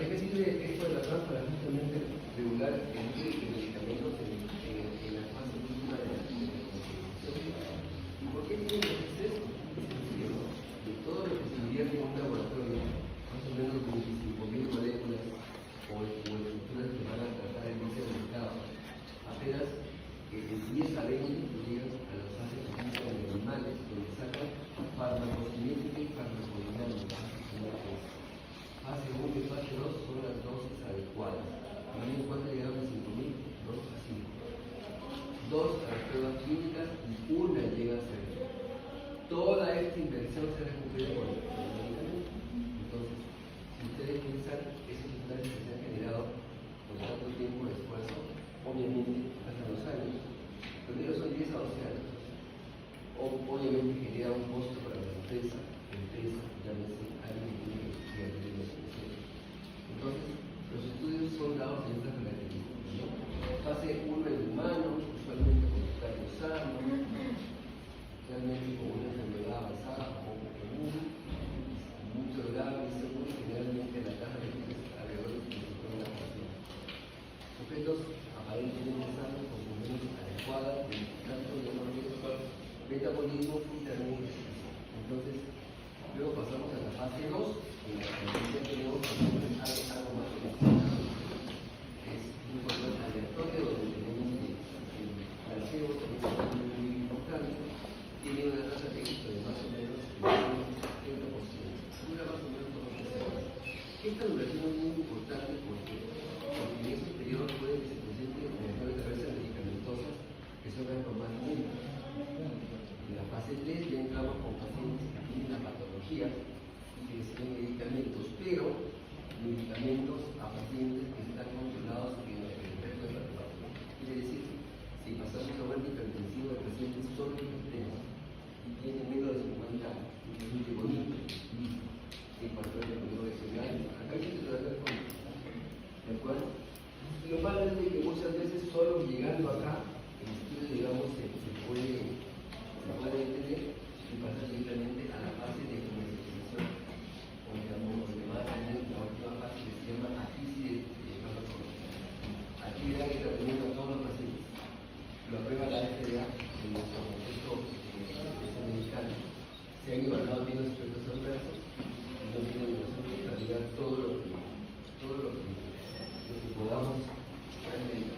¿para qué sirve esto de la TRAS? Para justamente regular el uso de medicamentos en la fase última de la investigación. ¿Y por qué tiene que hacer esto? Es sencillo, ¿no? De todo lo que se invierte en un laboratorio, más o menos 25.000 moléculas o estructuras que van a tratar en ese mercado, apenas de 10 a 20 llegan a las fases clínicas de animales, donde sacan farmacocinética y farmacodinámica. Fase 1 y fase 2 son las dosis adecuadas. A mí me cuesta llegar a 5.000, 2 a 5. 2 a las pruebas clínicas y una llega a ser. Toda esta inversión se recupera con el medicamento. Entonces, si ustedes piensan, esos sustancias que se han generado con tanto tiempo de esfuerzo, obviamente hasta los años, pero ellos son 10 a 12 años. Obviamente genera un costo para la empresa, llámese alguien que tiene que estudiar la solución. Entonces, los estudios son dados en estas características, ¿no? Fase 1 en humanos, usualmente con estadio sano, realmente con una enfermedad avanzada o común, mucho grave, según generalmente la tasa de estrés alrededor del 50%. Sujetos aparentemente sanos con funciones adecuadas, tanto de metabolismo y también ejercicio. Entonces, luego pasamos a la fase 2, en la que ya tenemos algo más complicado. Es un control aleatorio donde tenemos el placebo, que es muy importante, tiene una tasa de éxito de más o menos el 70%. Dura más o menos 2 semanas. Esta duración es muy importante porque en esos periodos puede que se presente reacciones adversas medicamentosas que son algo más lentas. En la fase 3 ya entramos con pacientes que tienen la patología y que reciben medicamentos, pero medicamentos a pacientes que están controlados en el resto de la población. Quiere decir, si pasamos a un hipertensivo de pacientes solo hipertensos y tienen menos de 50 años, inclusive bonito, en cuanto a la regional, acá hay que tratar con esto. ¿De acuerdo? Lo malo es que muchas veces solo llegando acá, el estudio, digamos, se puede detener y pasar directamente a la fase de comercialización, o digamos, donde va a tener la última fase que se llama análisis de farmacología. Aquí da el tratamiento a todos los pacientes. Lo aprueba la FDA en nuestro contexto mexicano. Se han evaluado bien los efectos adversos y no tienen razón de realidad todo lo que podamos realmente.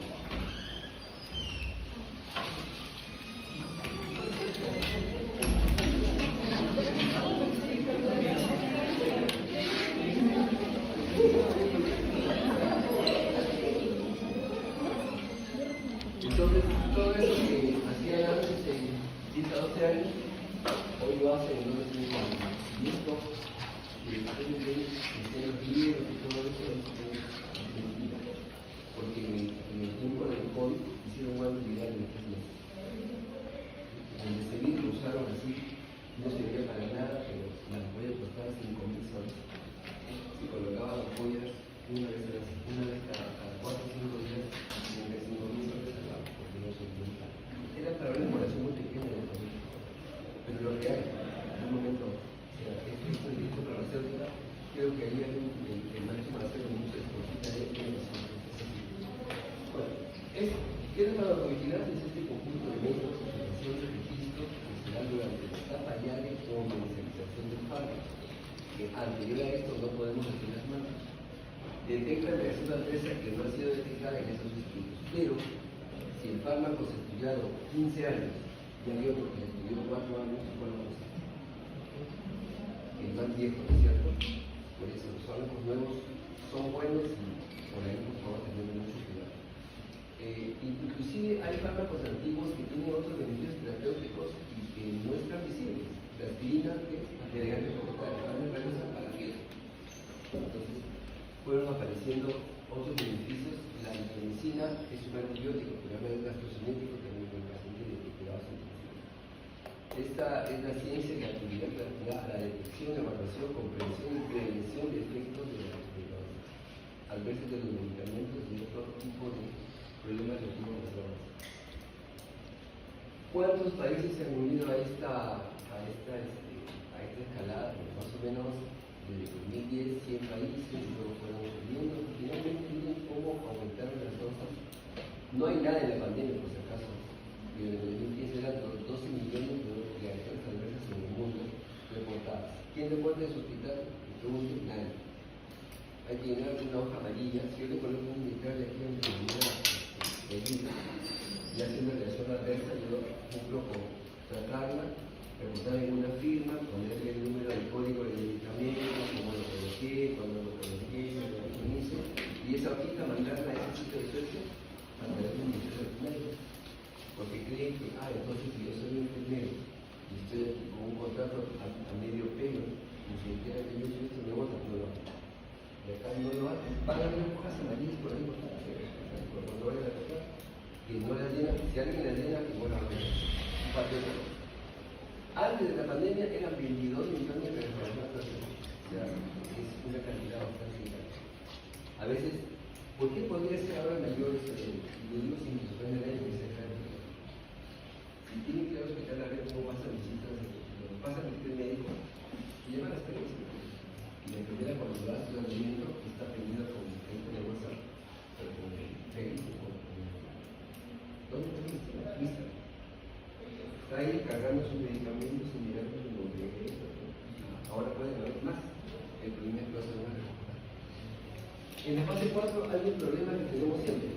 Entonces, todo eso que hacían antes en 10 a 12 años, hoy lo hacen en unos años listo, y después de los libros y todo eso es mentira. Porque en el tiempo del COVID hicieron una actividad en 3 meses. Donde se vino lo usaron así, no servía para nada, pero las ampollas costaban 5.000 soles. Se colocaban ampollas una vez cada 4 o 5 días, 35.000 soles al lado, porque no se inventa. Era para una población muy pequeña de familia. Pero lo real, en un momento, o sea, esto es un disco farmacéutica, creo que ahí hay el máximo de hacer mucho escogida de bueno, ¿qué es la farmacovigilancia? Es este conjunto de métodos de observación de registros que se dan durante la etapa ya de comercialización del fármaco, que anterior a esto no podemos hacer las manos. Detecta la reacción adversa que no ha sido detectada en esos estudios, pero si el fármaco se ha estudiado 15 años y hay otro que se estudió 4 años, ¿cuál vamos a hacer? El más viejo, ¿no es cierto? Por eso los fármacos nuevos son buenos y por ahí por favor tenemos mucho cuidado. Inclusive hay fármacos antiguos que tienen otros beneficios terapéuticos y que no están visibles. La aspirina, que es agregante corporal, también realizan para la piel. Entonces, fueron apareciendo otros beneficios. La medicina es un antibiótico, pero no es gastrocinético, también es paciente de cuidados intensivos. Esta es la ciencia que atribuye a la detección, evaluación, comprensión y prevención de efectos de las adversos de los medicamentos y otro tipo de problemas relativos a las drogas. ¿Cuántos países se han unido a esta escalada? Más o menos desde 2010, 100 países, luego fueron subiendo. No hay nada en la pandemia, por si acaso. En el 2015 eran 12 millones de reacciones adversas en el mundo reportadas. ¿Quién reporta en su hospital? Pregunto, nadie. Hay que llenar una hoja amarilla. Si yo le coloco un militar de aquí en el libro y hace una reacción adversa, yo cumplo con tratarla, reportar en una firma, ponerle el número del código del medicamento, cómo lo coloqué, cuándo lo coloqué, lo hice, y esa hojita mandarla a ese sitio de Suecia a través de un ministerio de médicos. Porque creen que, entonces si yo soy un enfermero y estoy aquí con un contrato a medio pelo, y si quieren que yo soy esto, me votan, no lo hacen. Y acá no lo hacen. Van a haber hojas amarillas por ahí, por cuando vayan a tocar, que no las llenan. Si alguien las llena, que bueno, un papel. Antes de la pandemia eran 22 millones de personas. O sea, es una cantidad bastante grande. A veces, ¿por qué podría ser ahora mayor? Lo digo sin que se prenda nadie que se cae. Si tienen que ir al hospital a ver cómo pasa visitas, lo que pasa con el médico, y lleva la experiencia. Y la enfermera cuando va a su tratamiento está prendida con gente de WhatsApp, pero con Facebook, ¿dónde está lista? Está ahí cargando sus medicamentos y mirando lo que es. Ahora pueden haber más. El primer paso es una recuperación. En la fase 4 hay un problema que tenemos siempre.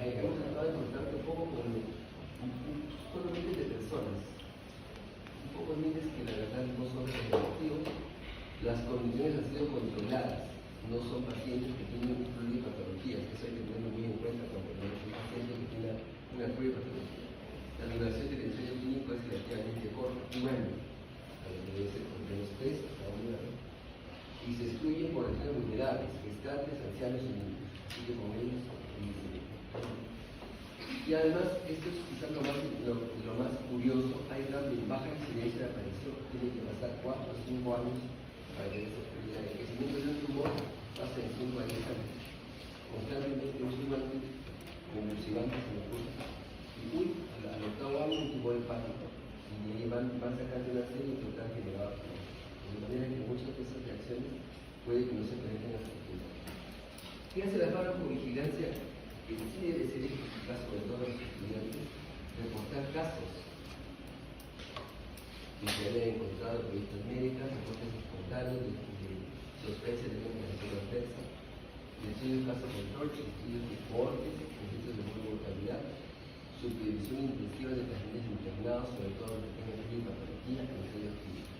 Hemos tratado de contar un poco con miles de personas, un poco miles que la verdad no son representativos. Las condiciones han sido controladas, no son pacientes que tienen pluripatologías, eso hay que tenerlo muy en cuenta cuando tenemos un paciente que tiene una pluripatología. La duración del ensayo clínico es relativamente corta, un año, a lo que debe ser por menos 3 hasta un año, y se excluyen por regiones vulnerables, gestantes, ancianos y niños, así que con ellos. Y además, esto es quizás lo más curioso, hay una baja incidencia de aparición, tiene que pasar 4 o 5 años para que esa actividad. El crecimiento de un tumor pasa en 5 a 10 años. Constantemente un convulsivantes en el curso. Y al octavo año un tumor hepático. Y ahí van sacando una serie de total generada. De manera que muchas de esas reacciones puede que no se presenten hasta el tiempo. ¿Qué hace la farmacovigilancia? Que sí debe ser eficaz, sobre todo los estudiantes, reportar casos que se hayan encontrado revistas médicas, reportes espontáneos de sospechas de una reacción adversa, estudios de caso control, estudios de cortes, estudios de buena mortalidad, supervisión intensiva de pacientes internados, sobre todo los que tengan patología, ensayos clínicos.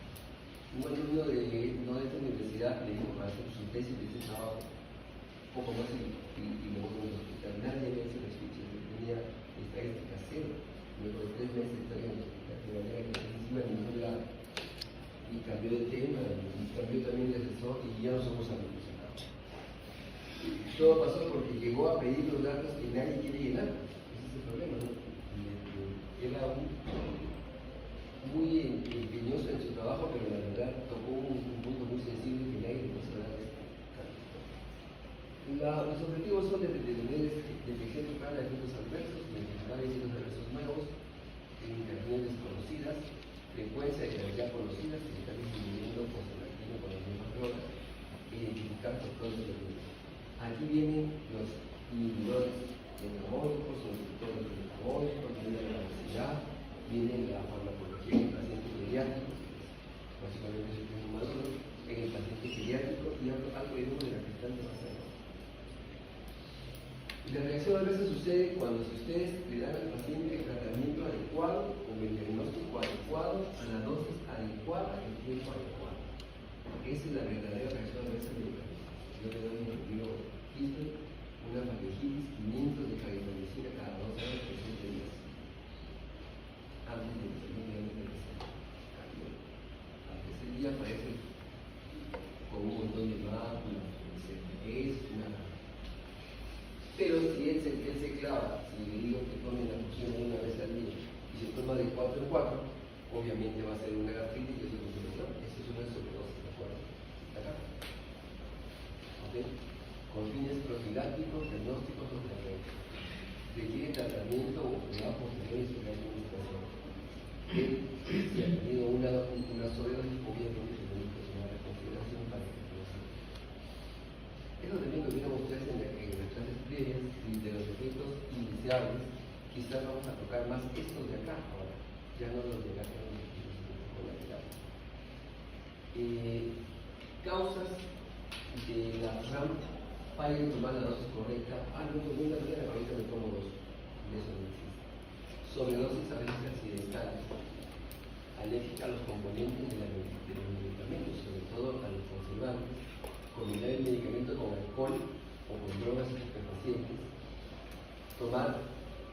Un alumno de esta universidad le dijo para hacer su tesis de este trabajo un poco más y luego en el hospital. Nadie había hecho research, tenía estadística cero. Luego de 3 meses estaba en el hospital, de manera que encima de ningún lado. Y cambió de tema, y cambió también de asesor, y ya no somos amigos. Todo pasó porque llegó a pedir los datos que nadie quiere llenar. Ese es el problema, ¿no? Era muy empeñoso en su trabajo, pero la verdad tocó un punto muy sensible que nadie le puso dar. Los objetivos son detener detección temprana de efectos adversos, identificar efectos adversos nuevos, interacciones desconocidas, frecuencia de las ya conocidas que se están disminuyendo con las mismas drogas, identificar factores de riesgo. Aquí vienen los inhibidores metabólicos, los inhibidores metabólicos, viene la obesidad, viene la farmacología en el paciente pediátrico, básicamente es un maduro, en el paciente pediátrico y algo de la gestante basal. La reacción adversa sucede cuando si ustedes le dan al paciente el tratamiento adecuado, con el diagnóstico adecuado, a la dosis adecuada, en el tiempo adecuado. Esa es la verdadera reacción adversa medicamentosa. Yo le doy un antibiótico, una faringitis, 500 de carbamazepina cada 2 horas por 7 días. Antes de que se me al tercer día aparece con un montón de máculas, es una. Pero si él se clava, si le digo que tome la poción una vez al día y se toma de 4 en 4, obviamente va a ser una gastritis y eso es una sobredosis, ¿de acuerdo? Acá. ¿Ok? Con fines profilácticos, diagnósticos o terapéuticos. Requiere tratamiento o cuidado posterior y sobre administración. Si ha tenido una sobredosis, obviamente tenemos que tomar la consideración para que no sea. Eso también lo vieron ustedes en las clases previas de los efectos iniciales quizás vamos a tocar más estos de acá ahora, ya no los de acá, colaterales. Causas de la RAM falla en tomar la dosis correcta. No tomé una mañana, ahorita me tomo dos. Eso no existe. Sobredosis a veces accidentales, alérgica a los componentes de los medicamentos, sobre todo a los conservantes, combinar el medicamento con alcohol o con drogas estupefacientes, tomar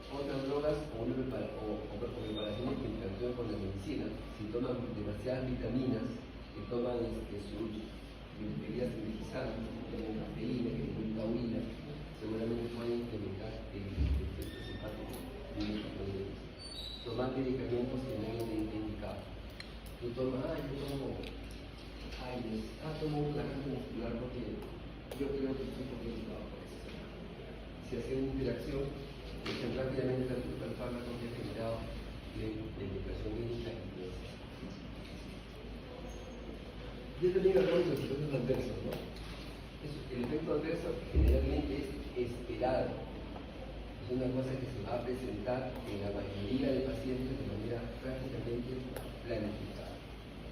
otras drogas o preparaciones que interactúan con la medicina. Si toman demasiadas vitaminas, que toman sus bebidas energizantes, que tienen cafeína, que tienen taurina, seguramente pueden incrementar el efecto simpático de estos productos. Tomar medicamentos que no han indicado. Tú tomas, yo tomo AINES, tomo un relaxante muscular porque yo creo que estoy complicado por eso. Si hace una interacción, rápidamente el fármaco que ha generado de medicación médica y dosis. Yo también hablamos de los efectos adversos, ¿no? El efecto adverso generalmente es esperado. Es una cosa que se va a presentar en la mayoría de pacientes de manera prácticamente planificada.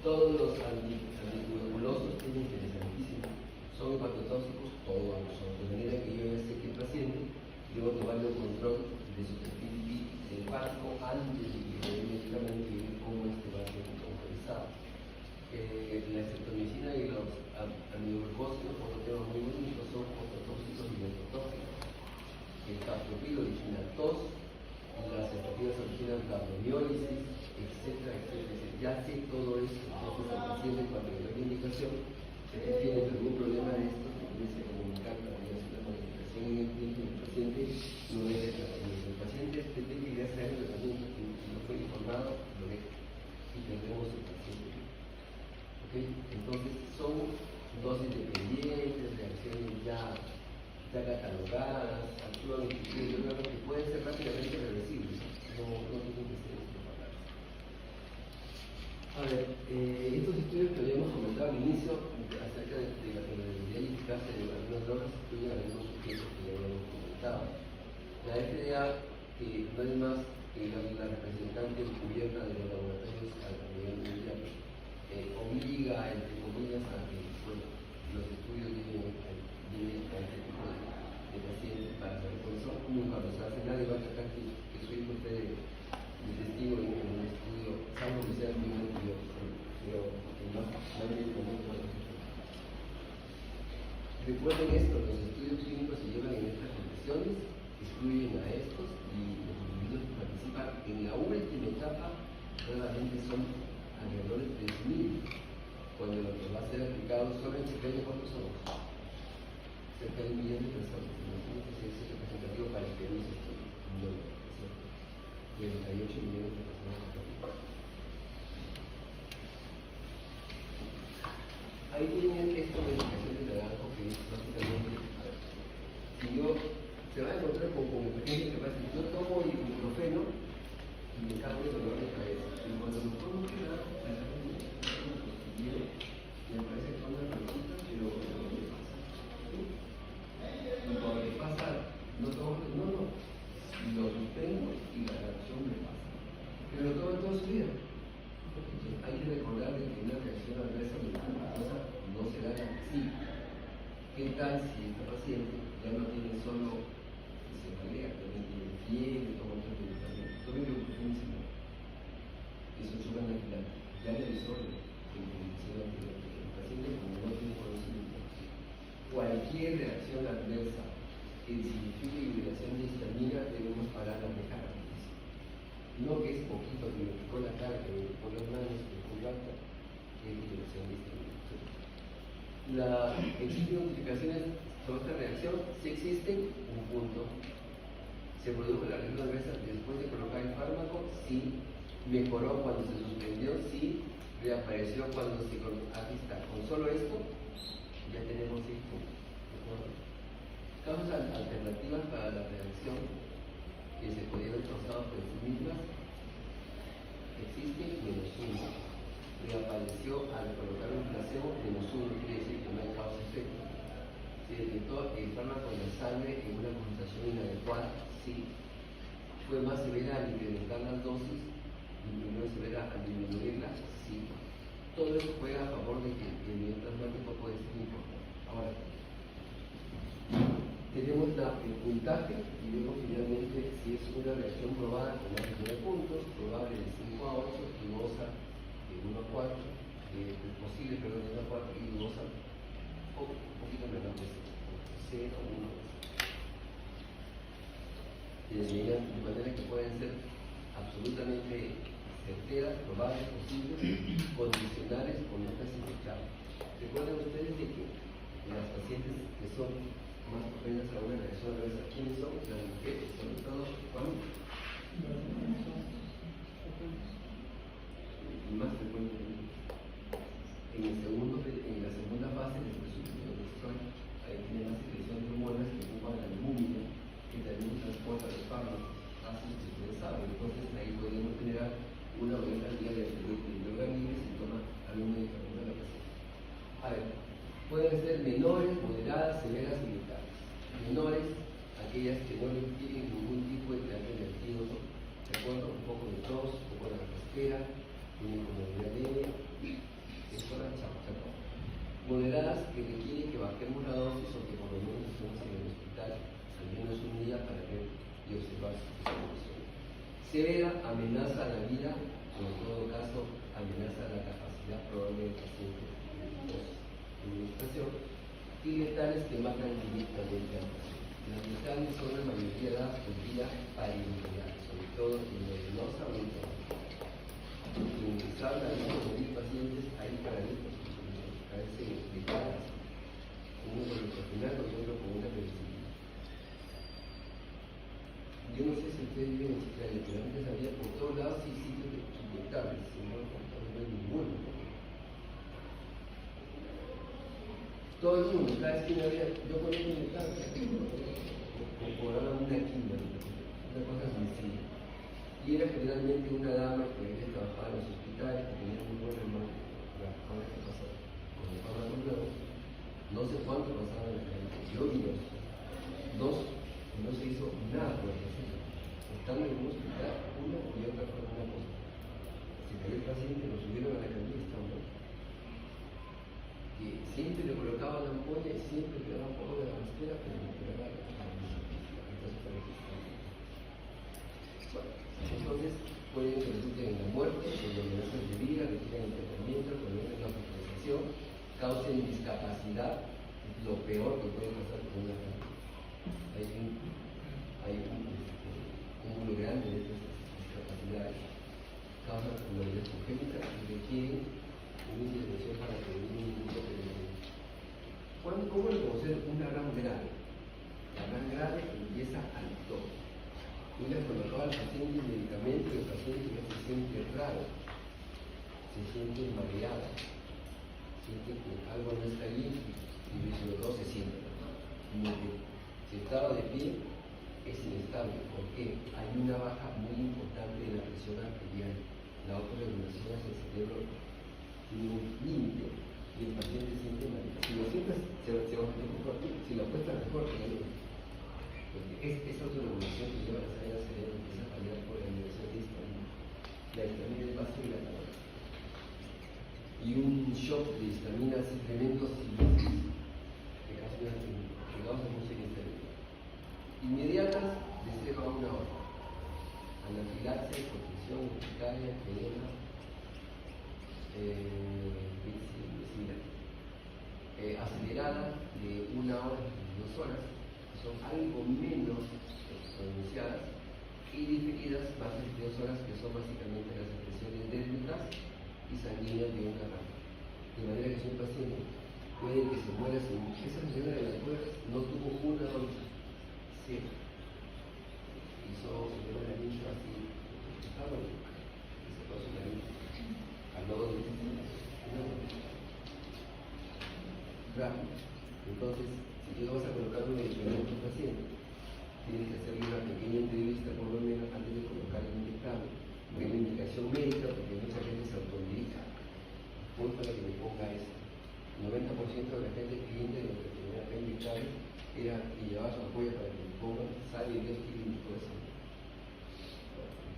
Todos los anticoagulosos tienen interesantísimo. Son hepatotóxicos, todos son. De manera que yo ya sé que el paciente debo tomarle un control de su perfil lipídico hepático antes de que le dé el medicamento y ver cómo va a ser compensado. La estreptomicina y los aminoglucósidos, otro tema muy bonito, son ototóxicos y netotóxicos. El captoprilo origina tos, las estrategias originan gastromiosis, etcétera, etcétera, etcétera. Ya sé todo eso. Entonces el paciente cuando le doy la indicación, si tiene algún problema de esto, se comienza a comunicar para que haya una modificación en el tiempo y el paciente no deje tratamiento. El paciente tiene que ir a hacer el tratamiento y no fue informado, lo deja. Y tendremos el paciente. ¿Okay? Entonces son dosis dependientes, reacciones ya catalogadas, actúan en principio, que pueden ser rápidamente reversibles, no tienen que ser propagadas. A ver, estos estudios que habíamos comentado al inicio acerca de la tolerabilidad y eficacia de algunas drogas incluyen algunos sujetos que ya habíamos comentado. La FDA, que no es más que la representante encubierta de los laboratorios a nivel mundial, obliga, entre comillas, a que los estudios lleguen a este tipo de pacientes para saber cuáles son. Nunca los hace, nadie va a tratar que su hijo esté de testigo en un estudio, salvo que sea muy mentiroso, pero nadie conoce los estudios. Recuerden esto, los estudios clínicos se llevan en estas condiciones, excluyen a estos y los individuos que participan en la última etapa realmente son alrededor de 3.000, cuando lo que va a ser aplicado solo en Chile, ¿cuántos somos? Cerca de 1 millón de personas. Imagínense si eso es representativo para el Perú, es 38 millones de personas. Ahí tienen esta modificación de trabajo que es básicamente, si se va a encontrar con el paciente que va a decir, yo tomo ibuprofeno y me cambio el dolor de cabeza. Y cuando me tomo me parece que son una pregunta, pero no me pasa. Y cuando me pasa, no, lo suspendo y la reacción me pasa. Pero lo tomo toda su vida. Entonces, hay que recordar que una reacción adversa de una cosa no se da así. ¿Qué tal si esta paciente ya no tiene solo cefalea, también tiene fiebre, toma otro medicamento? Tome ibuprofeno, eso suba en la ya le desorden en condición anterior. El paciente, como no tiene conocimiento, cualquier reacción adversa que signifique liberación de histamina, debemos parar la mejara. No que es poquito, que me picó la cara, que me picó las manos, que me picó la cara, que es liberación de histamina. ¿Existen notificaciones sobre esta reacción? Si existen, un punto. ¿Se produjo la reacción adversa después de colocar el fármaco? Sí. ¿Mejoró cuando se suspendió? Sí. ¿Reapareció cuando se colocó? Aquí está. Con solo esto, ya tenemos 6 puntos. Causas alternativas para la reacción que se podría haber causado por sí mismas. Existe -1. Reapareció al colocar un placebo, -1 quiere decir que no hay causa-efecto. Se detectó el fármaco en la sangre en una concentración inadecuada, sí. fue más severa al incrementar las dosis y menos severa al disminuirlas. Sí, todo eso juega a favor de que el nivel plasmático puede ser importante. Ahora, tenemos el puntaje y luego finalmente si es una reacción probada con más de 9 puntos, probable de 5 a 8, dudosa de 1 a 4, posible, perdón, de 1 a 4 y dudosa un poquito menos de 0 a 1. De manera que pueden ser absolutamente certeras, probables, posibles, condicionales o no clasificables. Recuerden ustedes de que las pacientes que son más propensas a una reacción adversa, ¿quiénes son? Las mujeres, sobre todo cuando más frecuentemente. En la segunda fase del presupuesto ahí tiene más secreción de hormonas que ocupan la albúmina, que también transporta los fármacos, así que ustedes saben. Entonces ahí podemos generar una mayor cantidad de organismos si toma algún medicamento de la paciente. A ver, pueden ser menores, moderadas, severas y letales. Menores, aquellas que no tienen ningún tipo de terapia de antídoto, recuerdo un poco de tos, un poco de la casquera, tienen como diarrea, eso la chapa. Moderadas, que requieren que bajemos la dosis o que por lo menos estemos en el hospital al menos un día para ver y observar su evolución. Severa, amenaza a la vida, o en todo caso, amenaza a la capacidad probable del paciente administración, y letales que matan directamente al paciente. Las letales son la mayoría dadas por vía parenteral, sobre todo en venosa o intravenous. En se habla de morir pacientes, hay para esto, parece letales, uno con el final y otro con una penicilina. Yo no sé si ustedes viven en Chiclayo, pero antes había por todos lados sitios de inyectables, si no hay ninguno. Todo el mundo, cada esquina había, yo conozco un estado, o cobraban una quina, una cosa sencilla. Y era generalmente una dama que había trabajado en los hospitales, que tenía muy buen remoto, ahora que pasó con el fármaco nuevo, no sé cuánto pasaban en la calle, yo vi dos, y no se hizo nada por el paciente. Estando en un hospital, una y otra fue una cosa. Se cayó el paciente, lo subieron a la camilla y estaba muerto. Que siempre le colocaban la ampolla y siempre le daban poco de la espera, pero no quedaba la bueno, entonces pueden que resulten en la muerte, en amenazas de vida, requieran internamiento, problemas de la hospitalización, causen discapacidad, lo peor que puede pasar con una familia. Hay un número grande de estas discapacidades, causan enfermedades congénitas y requieren una intervención para prevenir un tipo de enfermedad. ¿Cómo reconocer una gran grave? La gran grave empieza al toque. Tú le has colocado al paciente el medicamento y el paciente ya se siente raro, se siente mareado, siente que algo no está bien y sobre todo se siente. Como que si estaba de pie es inestable, porque hay una baja muy importante de la presión arterial. La autorregulación hacia el cerebro tiene un límite y el paciente siente mareado. Si lo sientas, se va a sentir mejor. Si lo apuestas mejor, porque esa autorregulación que lleva la sangre al cerebro empieza a fallar por la liberación de histamina. La histamina es vasodilatadora. Y un shock de histamina hace tremendos síntomas que causan mucha inestabilidad. Inmediatas de 0 a 1 hora. Anafilaxia, hipotensión urticaria, edema, acelerada de 1 hora a 2 horas, son algo menos pronunciadas, y diferidas más de 2 horas, que son básicamente las expresiones dérmicas y sanguíneas de una rama. De manera que si un paciente puede que se muera sin esa señora de las cuerdas, no tuvo una dosis, cero. Hizo la niña así, estaba y se pasó la niña al lado de rápido. Entonces, si tú vas a colocar un medicamento a un paciente, tienes que hacerle una pequeña entrevista por lo menos antes de colocar el medicamento, porque es una indicación médica, porque mucha gente se autoindica. Punto la que me ponga esto. El 90% de la gente cliente de los que tenía que indicar era y llevaba su apoyo para que me ponga, sabe y Dios quiere indicó eso.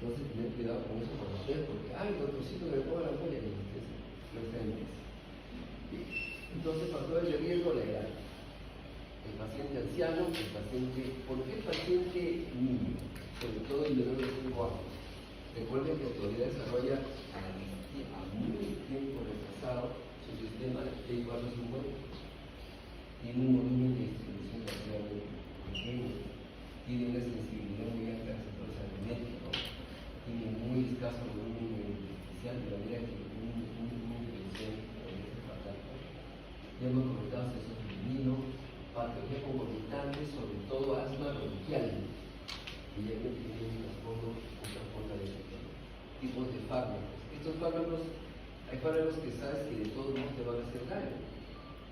Entonces, tener cuidado con eso cuando ustedes, porque, ay, doctorcito, me pongo la ampolla, y ustedes no está en eso. Entonces, factores de riesgo, la edad. El paciente anciano, el paciente, ¿por qué el paciente niño? Sobre todo el menor de 5 años. Recuerden que la autoridad desarrolla a muy tiempo retrasado su sistema T igual a 50. Tiene un volumen de distribución relativamente pequeño, tiene una sensibilidad muy alta al sector magnético, tiene muy escaso volumen artificial, de manera que una intervención es fatal. Ya hemos comentado eso femenino, patología concomitante, sobre todo asma bronquial, que ya tiene un trasfondo de tipos de fármacos. Estos fármacos, hay fármacos que sabes que de todos modos te van a hacer daño.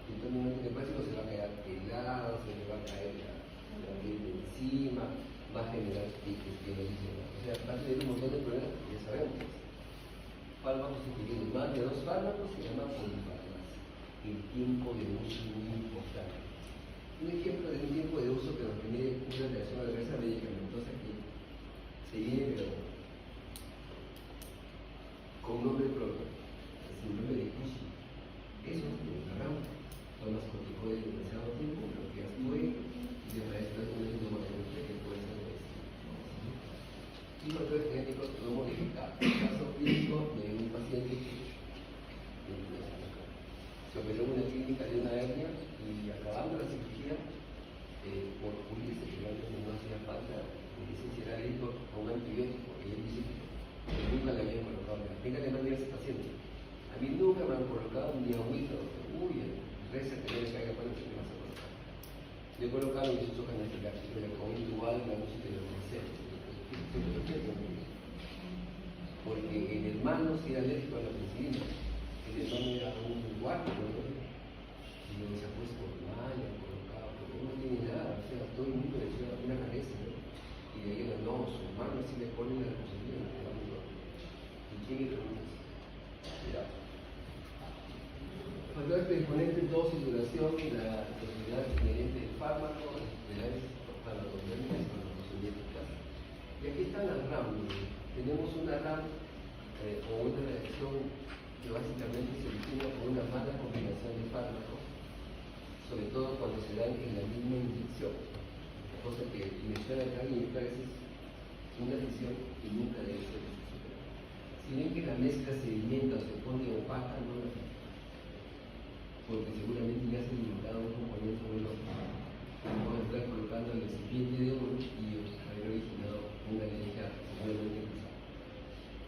Entonces, en el básico se va a caer pelado, se le va a caer la piel de encima, va a generar piques, que no dicen nada. O sea, va a tener un montón de problemas que ya sabemos. Fármacos que tienen más de 2 fármacos se llama polifarmacia. El tiempo de uso es muy importante. Un ejemplo de un tiempo de uso que nos genere una reacción adversa medicamentosa que se viene, pero con nombre propio, el síndrome de Cushing. Eso es lo que hablamos. Tomas corticoides demasiado tiempo, bloqueas tu eje y de maestro es un síndrome de que puede ser y factores genéticos no modificados. El caso clínico de un paciente que se operó en una clínica de una hernia y acabando la cirugía, por Ulises, que antes no hacía falta, Ulises era médico con un antibiótico, y él dice que nunca le habían colocado. Venga, le mandé a ese paciente. A mí nunca me han colocado ni agüita, uy, reza que no le caiga para que me vas a colocar. Le he colocado y se chocan en el gato, pero con igual la música de los conceptos. Porque el hermano sí era alérgico a la penicilina, el hermano era un guardia, ¿no? Y lo sacó por malla, colocado, pero no tiene nada, o sea, todo el mundo le echó una cabeza, ¿no? Y de ahí no, su hermano sí le pone la penicilina, ¿y quién le pregunta eso? Cuidado. Factores predisponentes, dosis, duración, la toxicidad inherente del fármaco, las enfermedades farmacológicas y farmacosoviéticas. Y aquí están las RAM. Tenemos una RAM o una reacción que básicamente se origina por una mala combinación de fármacos, sobre todo cuando se dan en la misma inyección. Cosa que inyectar acá y inyectar es una decisión y nunca debe ser superada. Si ven que la mezcla se sedienta o se pone opaca, no la hacen, porque seguramente ya se ha limitado un componente o el otro. Vamos a estar colocando el recipiente de uno y haber originado una alergia seguramente cruzada.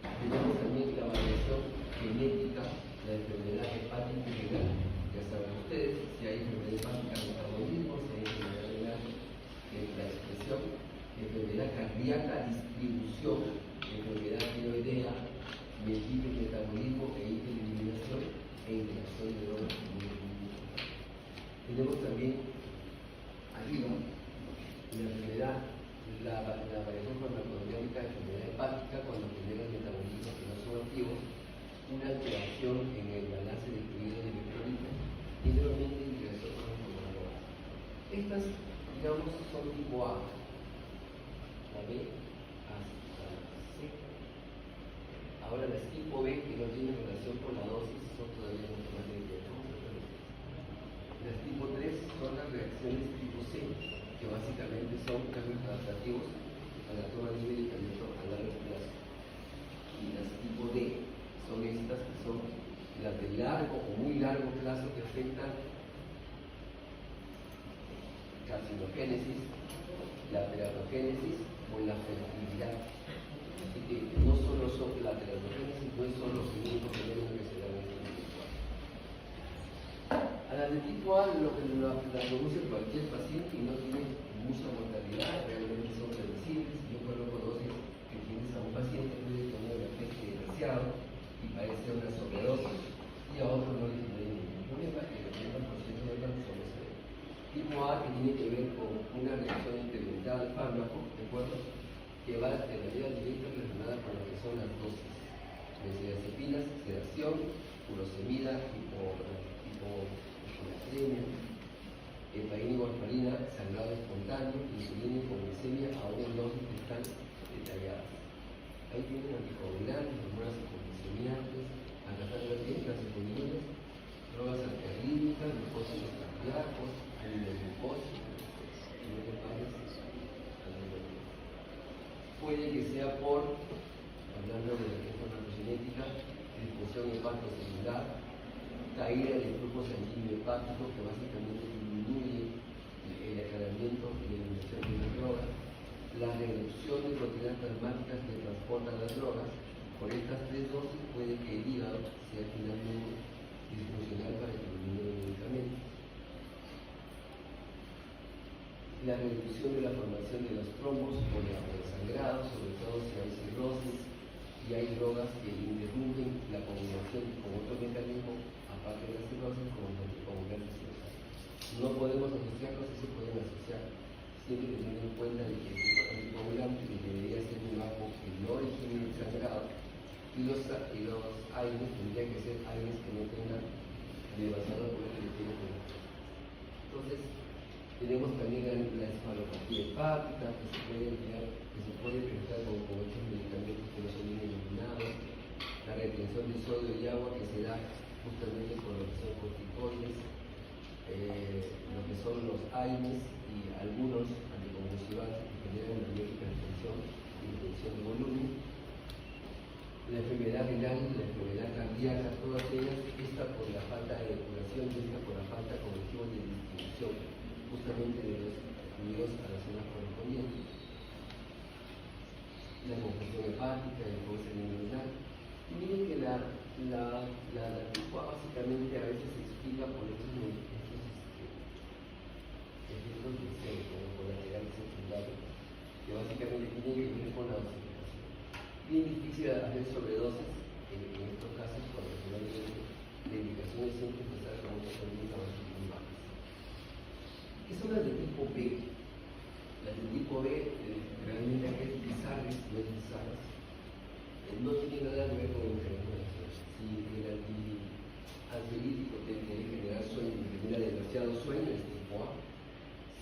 Tenemos también la variación genética, la enfermedad hepática renal. Ya saben ustedes si hay enfermedad hepática en metabolismo, si hay enfermedad renal en la expresión, enfermedad cardíaca, distribución, enfermedad tiroidea, metabolismo e hipereliminación e interacción de drogas. Tenemos también arriba la enfermedad, la variación farmacodinámica de enfermedad hepática cuando genera metabolismos que no son activos, una alteración en el balance de fluido de electrolitos y nuevamente integración farmacológica. Estas, digamos, son tipo A, la B hasta C. Ahora las tipo B, que no tienen relación con la dosis, son todavía mucho más delicadas. Las tipo 3 son las reacciones tipo C, que básicamente son cambios adaptativos a la toma de medicamento a largo plazo. Y las tipo D son estas que son las de largo o muy largo plazo que afectan carcinogénesis, la teratogénesis o la fertilidad. Así que no solo son la teratogénesis, no son los únicos fenómenos que se dan en el tipo A. A las de tipo A lo que la produce cualquier paciente y no tiene mucha mortalidad, realmente son reversibles. Yo coloco dosis que tienes a un paciente puede tener un efecto demasiado y parece una sobredosis y a otro no le tiene ningún problema y el 80% de las solo se ve. Tipo A que tiene que ver con una reacción incrementada del fármaco, ¿de acuerdo? Que va de manera directa relacionada con lo que son las dosis. Benzodiazepinas, sedación, furosemida, hiponatremia, heparina y warfarina, sangrado espontáneo, insulina y hipoglicemia, aún en dosis que están detalladas. Ahí tienen anticoagulantes, hormonas anticoncepcionantes, anticoncepcionantes, anticoncepcionantes, drogas antiarrítmicas, glucósidos cardíacos, aminoglucósidos, puede que sea por, hablando de la farmacogenética, disfunción hepatocelular, caída del flujo sanguíneo hepático que básicamente disminuye el aclaramiento y la eliminación de las drogas, la reducción de proteínas plasmáticas que transportan las drogas. Por estas tres dosis puede que el hígado sea finalmente disfuncional para que elimine el medicamento. La reducción de la formación de los trombos o de sangrado, sobre todo si hay cirrosis y hay drogas que interrumpen la combinación con otro mecanismo aparte de la cirrosis como los anticoagulantes. No podemos asociarlos, sí se pueden asociar, siempre teniendo en cuenta de que el anticoagulante debería ser un bajo que no origine el sangrado y los AINES tendrían que ser AINES que no tengan demasiado poder eléctrico. Entonces, tenemos también la encefalopatía hepática que se puede presentar con otros medicamentos que no son bien eliminados, la retención de sodio y agua que se da justamente por lo que son corticoides, lo que son los AINES y algunos anticonvulsivantes que generan mayor hipertensión y retención de volumen. La enfermedad renal, la enfermedad cardíaca, todas ellas, esta por la falta de depuración y esta por la falta de objetivos de distribución justamente de los unidos a la zona correspondiente. La congestión hepática, el cáncer renal. Y miren que la culpa básicamente a veces se explica por estos efectos de como colaterales secundarios, que básicamente tienen que ver con la oxidación. Bien difícil hacer sobredosis en estos casos cuando finalmente la indicación es siempre empezar con una conducta muy baja. ¿Qué son las de tipo B? Las de tipo B realmente hay bizarras, no es bizarras. No tiene nada que ver con el mecanismo. Si el ansiolítico te debe generar sueño, te genera demasiado sueño, es tipo A.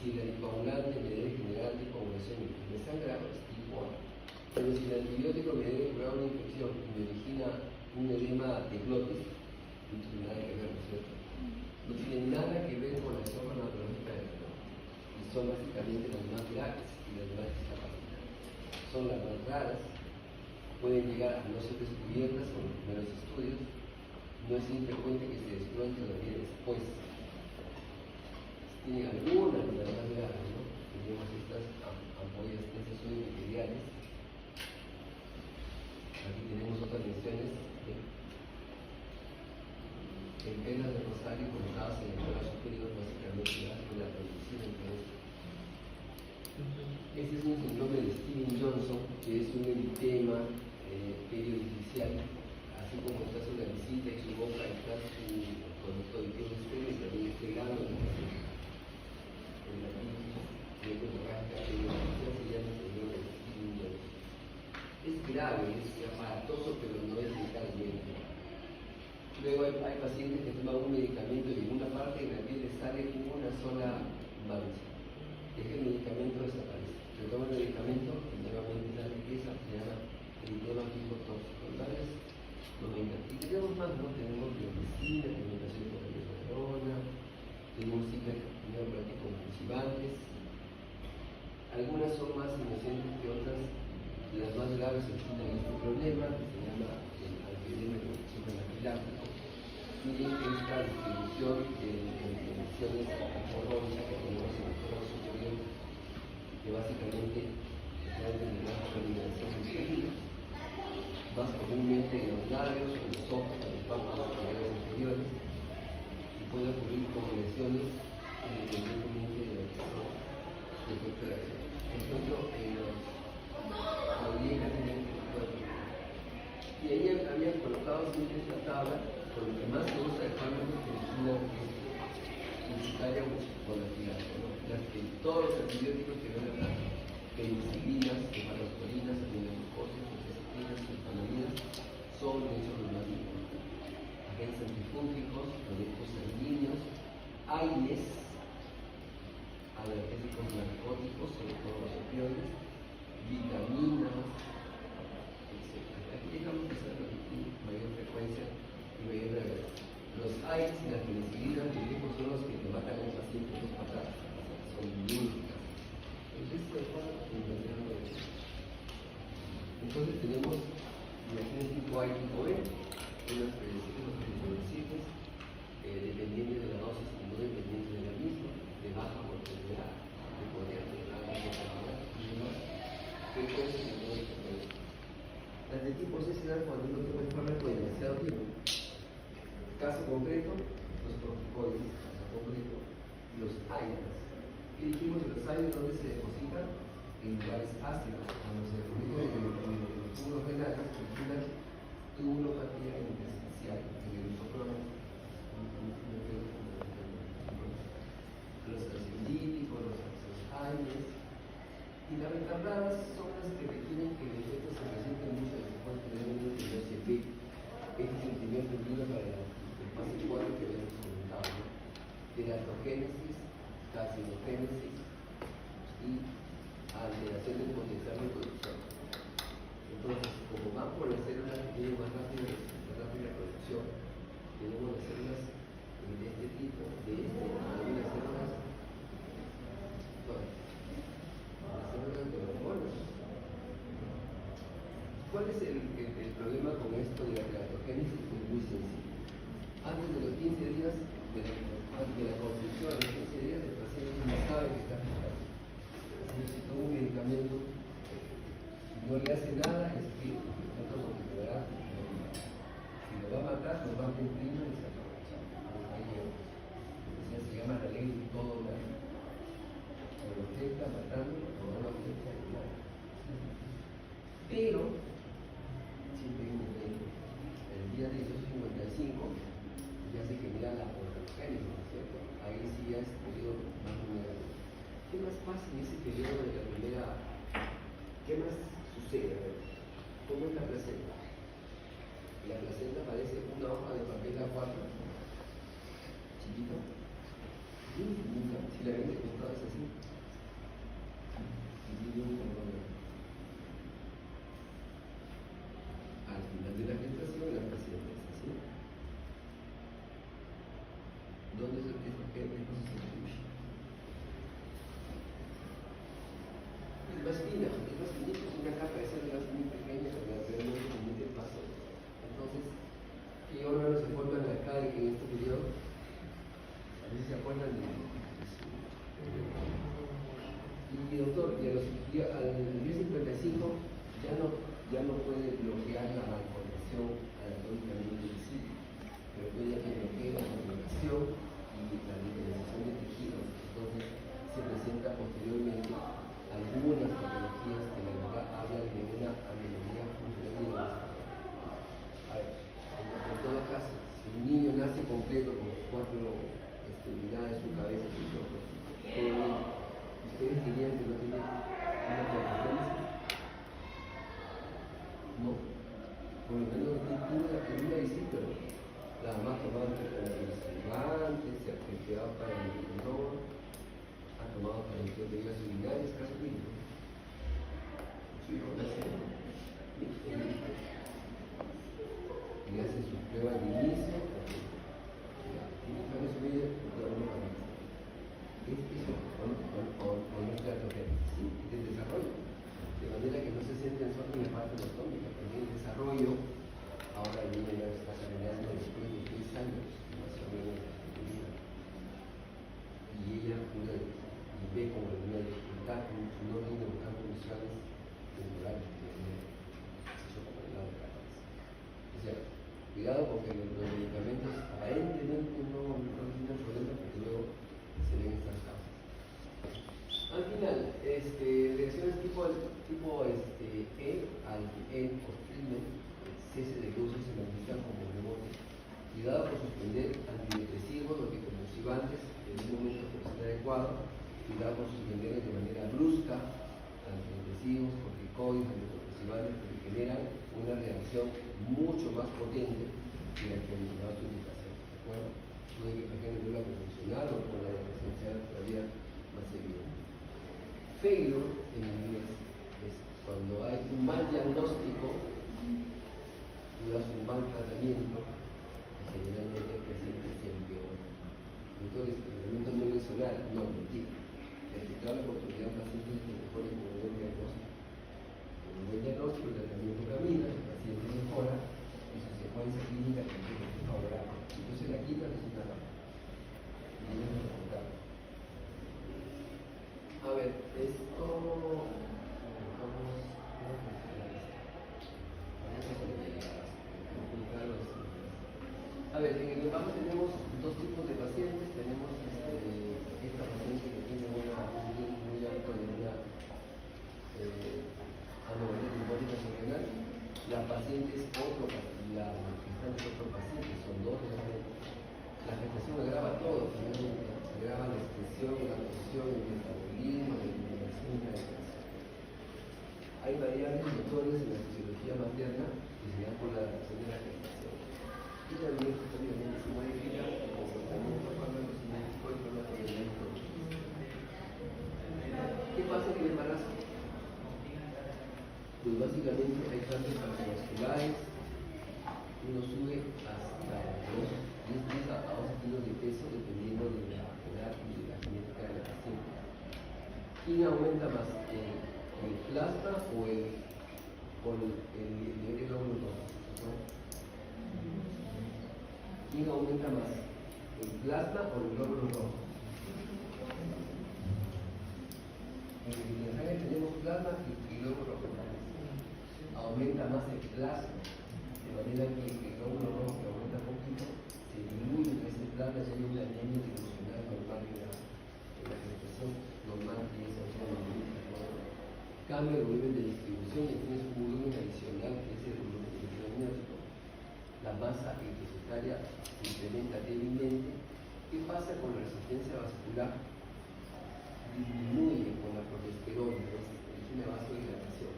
Si el anticoagulante me debe generar anticoagulación y me sangra, es tipo A. Pero si el antibiótico me debe curar una infección y me origina un edema de glotis, no tiene nada que ver, ¿no es cierto? No tiene nada que ver con la sopa naturalista del reloj. Y son básicamente las más graves y las más discapacitadas. Son las más raras, pueden llegar a no ser descubiertas con los primeros estudios. No es infrecuente que se descubran todavía después. Tienen algunas de las más graves, ¿no? Tenemos estas ampollas tensosodio-epiteliales. Aquí tenemos otras lesiones en venas de rosario colocadas en el cola superior, básicamente la producción. Este es un síndrome de Stevens-Johnson, que es un eritema periodicial, así como está su naricita y su boca, está su conducto de piel estéril, también este grano de la es grave, es aparatoso, pero no es letalmente. Luego hay pacientes que toman un medicamento y en una parte de la piel les sale una sola mancha. Ese medicamento desaparece. Se toma el medicamento y nuevamente sale esa se llama eritema fibroctóxico. Entonces, y tenemos más, ¿no? Tenemos biomedicina, alimentación por testosterona, tenemos neopláticos convulsivantes. Algunas son más inocentes que otras. Las más graves explican este problema, que se llama el alfedema supranafiláctico. Miren esta distribución de lesiones horrorosas que tenemos en el cono superior, que básicamente están de la eliminación intestinal, más comúnmente en los labios, en los ojos, en los párpados inferiores, y puede ocurrir como lesiones independientemente de la acción de efecto de acción. Por ejemplo, en los y ahí había colocado siempre esta tabla con lo que más se usa de fármacos que origina incitaria musculoesquelética, ¿no? Todos los antibióticos que ven acá, penicilinas, cefalosporinas, aminoglucosas, cefalospinas, sulfonamidas, son de hecho los más importantes. Agentes antifúngicos, productos sanguíneos, AINES, analgésicos narcóticos, sobre todo los opioides, vitaminas, etc. dejamos de hacer mayor frecuencia y mayor gravedad. Los AIDs y las penicilinas, digamos, son los que te matan a un paciente dos patadas, son biológicas. El resto de cosas funcionan de hecho. Entonces tenemos reacciones tipo A y tipo B, unas predecibles o irreversibles, dependiente de la dosis y no dependiente de la misma, de baja mortalidad, de poder de alta mortalidad y demás. Frecuencia y no frecuencia. Las de tipo C se dan cuando uno toma el fármaco demasiado tiempo. Caso concreto, los corticoides, caso concreto, los AINES. Y dijimos que los AINES donde se depositan en lugares ácidos, cuando se deposita en el túbulo renal, la tubulopatía intersticial, en el isócrono, los ansiolíticos, los AINES. Y las retardadas son las que requieren que el efecto se presente mucho después de tener un interior científico. Este es el primer sentido para el fase 4 que habíamos comentado, ¿no? Teratogénesis, carcinogénesis y alteración del potencial de producción. Entonces, como van por las células que tienen más rápida producción, tenemos las células de este tipo, hay unas células, ¿cuál es el problema con esto de la teratogénesis? Es muy sencillo. Antes de los 15 días de la construcción, los 15 días el paciente no sabe que está afectado. Si toma un medicamento, no le hace nada, es que tanto porque te dará, si lo va a matar, lo va a cumplir y se acabó. Se llama la ley de todo daño. O lo afecta matándolo, o no lo afecta en nada. Pero el día 1855 ya se genera la ortogénesis, ¿cierto? Ahí sí ya es periodo más vulnerable. ¿Qué más pasa en ese periodo de la primera? ¿Qué más sucede? A ver, ¿cómo es la placenta? La placenta parece una hoja de papel A4, chiquito. Si la ven de costado es así. Al final de la gestación, la placenta es así. ¿Dónde se distribuye? Es más fina, es una capa de células muy pequeña, realmente permite el paso. Entonces, ¿qué órganos se forman acá en este periodo? A ver si se acuerdan de y doctor, al día 55 ya no puede bloquear la malformación anatómicamente visible, pero puede bloquear la propagación y la diferenciación de tejidos. Entonces se presenta posteriormente algunas patologías que la verdad hablan de una anomalía funcional. A ver, en todo caso, si un niño nace completo con sus 4 extremidades, su cabeza, sus ojos, todo bien, ¿ustedes dirían que no tiene una patología? No, por lo menos en una disciplina. La mamá tomaba anticonvulsivantes, se apropiaba para el dolor, ha tomado para el de vías urinarias, caso mínimo. Su hijo nace y hace su prueba de inicio, tiene planes su vida, o no es teratogénesis, sí, del desarrollo, de manera que no se sienten solo en la parte anatómica, también el desarrollo. Ahora el niño ya está caminando después de 10 años, más o menos, y ella puede y ve como una dificultad, no tiene buscar funciones temporales, eso como el lado de la cabeza. O sea, cuidado porque los medicamentos aparentemente no tienen problemas, porque luego se ven estas causas. Al final, reacciones tipo E al treatment, cese de uso se manifiestan como rebote. Cuidado por suspender antidepresivos o anticonvulsivantes en un momento adecuado. Cuidado por suspender de manera brusca antidepresivos, corticoides, anticonvulsivantes, porque generan una reacción mucho más potente que la que ha su indicación. ¿De acuerdo? Puede que genere una convulsional o con la depresencia todavía más evidente. Failure en inglés es cuando hay un mal diagnóstico tú das un mal tratamiento, y generalmente el paciente se empeora. Entonces, el tratamiento no es solar, no, mentira. Le da la oportunidad al paciente de que mejore con un buen diagnóstico. Con un buen diagnóstico, el tratamiento camina, el paciente mejora y su secuencia clínica también es favorable. Entonces, la quita es una rama. Y eso es lo importante. A ver, esto. A ver, en el EPAM tenemos dos tipos de pacientes. Tenemos esta paciente que tiene un nivel muy alto de una anomalía linfática renal. La paciente es otro, la gestante es otro paciente, son dos realmente. La gestación agrava todo, finalmente. Agrava la expresión, la absorción, el metabolismo, la eliminación y la depresión. Hay variables notorias en la fisiología materna que se dan por la adaptación de la gestación. Y también obviamente se modifica el comportamiento farmacocinético y farmacodinámico. ¿Qué pasa en el embarazo? Pues básicamente hay cambios cardiovasculares, uno sube hasta 10 a 11 kilos de peso dependiendo de la edad y de la genética de la paciente. ¿Quién aumenta más? ¿El plasma o el nivel de glóbulos rojos? ¿Quién aumenta más? ¿El plasma o el glóbulo rojo? En el sangre tenemos plasma y glóbulo rojo. Aumenta más el plasma, de manera que el glóbulo rojo que aumenta poquito se diluye en ese plasma y hay una anemia distribucional normal en la gestación normal que es cambia el volumen de distribución y tienes un volumen adicional que es el volumen amniótico. La masa intestinal se incrementa débilmente. ¿Qué pasa con la resistencia vascular? Disminuye con la progesterona, es una vasodilatación.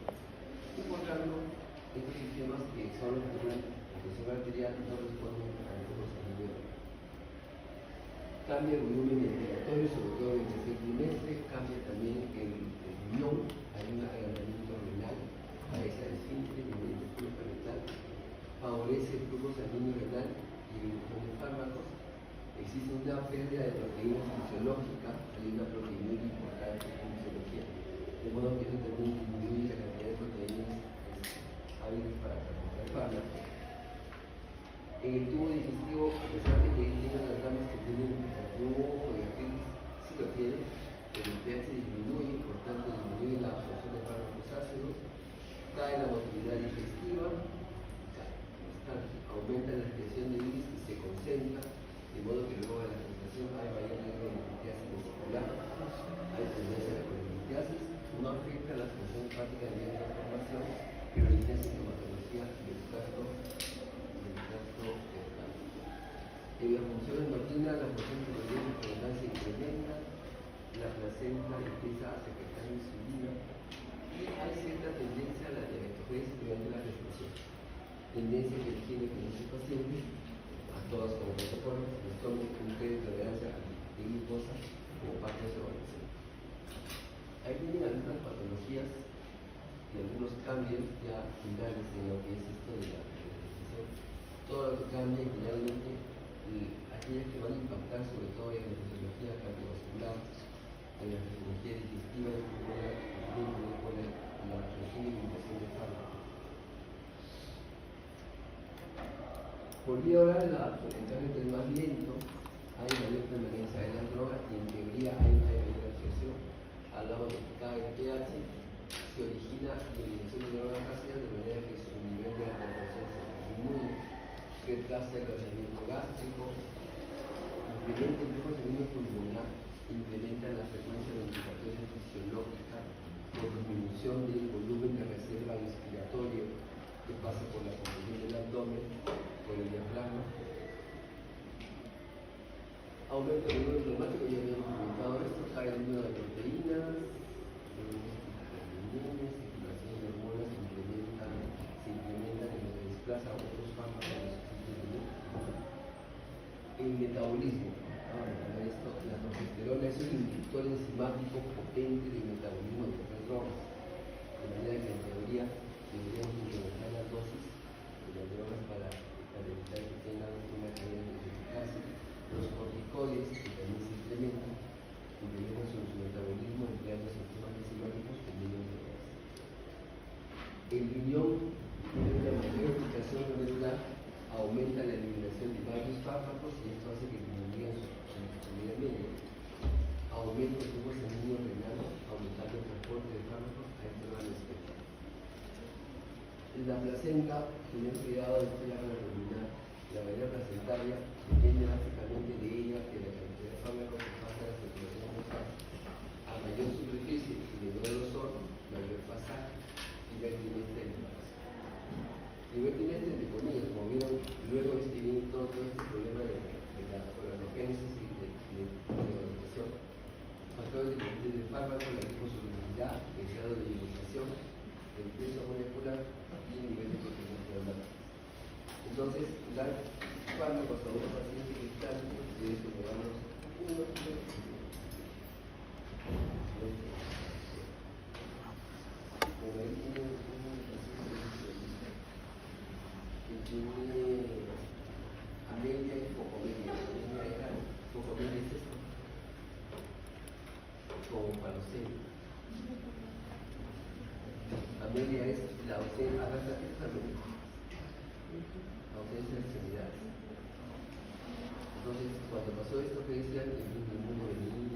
Y por tanto, estos sistemas que son los que duran la presión arterial no responden a los antibióticos. Cambia el volumen ventilatorio, sobre todo en el tercer trimestre, cambia también el riñón, hay un agrandamiento renal, a esa esfínter y el músculo parental, favorece el flujo sanguíneo renal y el uso de fármacos. Existe una pérdida de proteínas fisiológica, hay una proteína importante en fisiología, de modo que eso también disminuye la cantidad de proteínas hábiles para transportar fármacos. En el tubo digestivo, a pesar de que tiene las ramas que tienen tubo o diabetes, sí lo tiene, pero el pH disminuye, por tanto disminuye la absorción de fármacos ácidos, cae la motilidad digestiva, aumenta la excreción de bilis y se concentra, de modo que luego de la gestación hay mayor riesgo de litiasis vesicular, hay tendencia a la colelitiasis, no afecta la función hepática de la transformación, pero tiene sintomatología del tracto fetal. En la función endocrina, la función tiroidea se incrementa, la placenta empieza a secretar insulina y hay cierta tendencia a la diabetes durante la gestación. Tendencia que tiene con este paciente, a todas como protocolos, les tomen un té de tolerancia de glucosa como parte de su evaluación. Ahí tienen algunas patologías y algunos cambios ya finales en lo que es esto de la gestación. Todo lo que cambia finalmente, aquellas que van a impactar sobre todo en la fisiología cardiovascular, en la fisiología digestiva y pulmonar, en la absorción y eliminación de fármacos. Por vía oral, el trámite es más lento, hay mayor permanencia de las drogas y en teoría hay mayor absorción. Hablamos de que cae el pH, se origina la eliminación de drogas ácidas de manera que su nivel de absorción se disminuye, retrasa el tratamiento gástrico, incrementa el flujo sanguíneo pulmonar, incrementa la frecuencia ventilatoria fisiológica por disminución del volumen de reserva respiratorio que pasa por la compresión del abdomen, por el diafragma. Aumenta el número pneumático, ya habíamos comentado esto, cae el número de proteínas, circulación de hormonas se incrementa en lo que desplaza a otros fármacos. El metabolismo, esto, la progesterona es un inductor enzimático potente del metabolismo de otras drogas, de manera que en teoría deberíamos incrementar las dosis de las drogas El riñón tiene una mayor eficacia molecular, aumenta la eliminación de varios fármacos y esto hace que disminuya su disponibilidad media. Aumenta el flujo sanguíneo renal, aumentando el transporte de fármacos a este gran espectro. En la placenta, tener cuidado de esto ya para terminar. La variedad placentaria depende básicamente de ella, que la cantidad de fármacos que pasa a la circulación nasal. A mayor superficie y menor grosor, mayor pasaje y mayor trimestre de embarazo. Primer trimestre, entre comillas, como vieron, luego es que viene todo este problema de la organogénesis y de la organización. Factores dependientes del fármaco, la liposolubilidad, el grado de ionización, el peso molecular y el nivel de proteína celular. Entonces, dar fármacos a un paciente que está de eso le damos tiene amelia y focomelia. Focomelia es esto, como paroxenia. Amelia es la ausencia, la ausencia de extremidades. Entonces, cuando pasó esto que decían, el mundo de niña,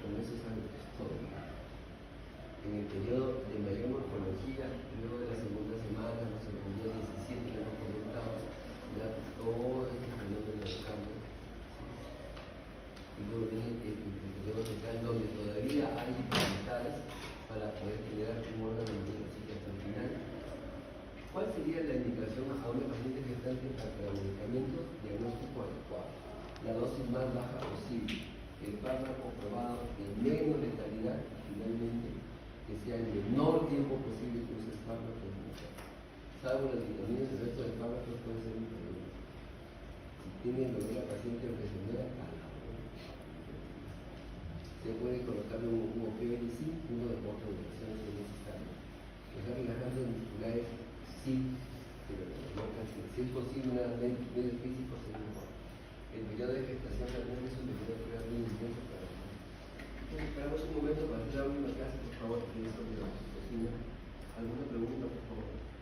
con eso saben todo. En el periodo de mayor morfología, luego de la segunda semana, no sé, el día 17 que hemos comentado, ya todo este fenómeno del cambio. Y luego viene el periodo central donde todavía hay dificultades para poder generar un órgano biológico hasta el final. ¿Cuál sería la indicación a una paciente gestante para medicamentos? Diagnóstico adecuado. La dosis más baja posible. El fármaco probado de menos letalidad, finalmente, que sea el menor tiempo posible que use el fármaco. Salvo las vitaminas, el resto de fármacos puede ser un problema. Si tiene dolor la paciente o que se muera, se puede colocarle un opioide, sí, uno de otra dirección si es necesario. Dejar relajantes musculares, sí, pero no casi. Si es posible, nada medios físicos es mejor. El periodo de gestación realmente es un periodo que es muy intenso para nosotros. Entonces, esperamos un momento para hacer la última clase, por favor, que es sobre la cocina. ¿Alguna pregunta, por favor?